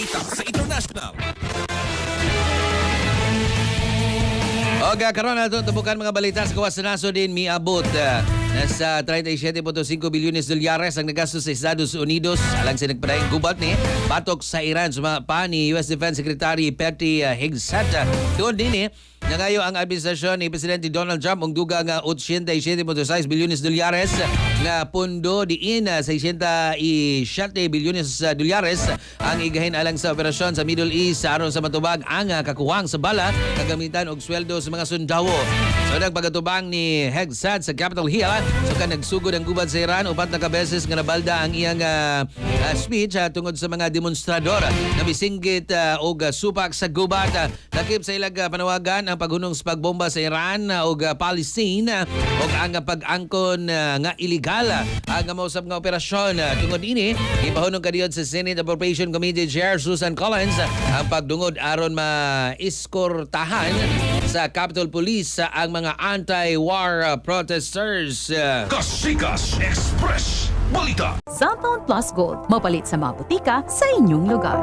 balita sa international. Karon na ito, tubukan mga balita sa kawas na naso din miabot. Nasa 37.5 bilyones dolyares ang nagastos sa Estados Unidos alang sa nagpadayang gubat ni batok sa Iran. Sumapa ni US Defense Secretary Pete Hegseth. Doon din na ngayon ang administrasyon ni Presidente Donald Trump ang duga nga 87.6 bilyones dolyares nga pondo diin 67 bilyones dolyares ang igahin alang sa operasyon sa Middle East aron sa matubag ang kakuwang sa bala kagamitan og sweldo sa mga sundalo. So nagpagatubang ni Hegseth sa Capitol Hill so kan nagsugod ang gubat sa Iran upat na kabeses nga nabalda ang iyang speech tungod sa mga demonstrador na bisinggit og supak sa gubat. Lakip sa ilang panawagan ang paghunong sa pagbomba sa Iran og Palestine og ang pag-angkon nga illegal ang mausab nga operasyon. Tungod ini ipahunong kadiyot sa Senate Appropriation Committee Chair Susan Collins ang pagdungod aron maiskortahan sa Capitol Police ang mga anti-war protesters. Kasikas Express Balita. Cellphone Plus Gold. Mapalit sa mga butika sa inyong lugar.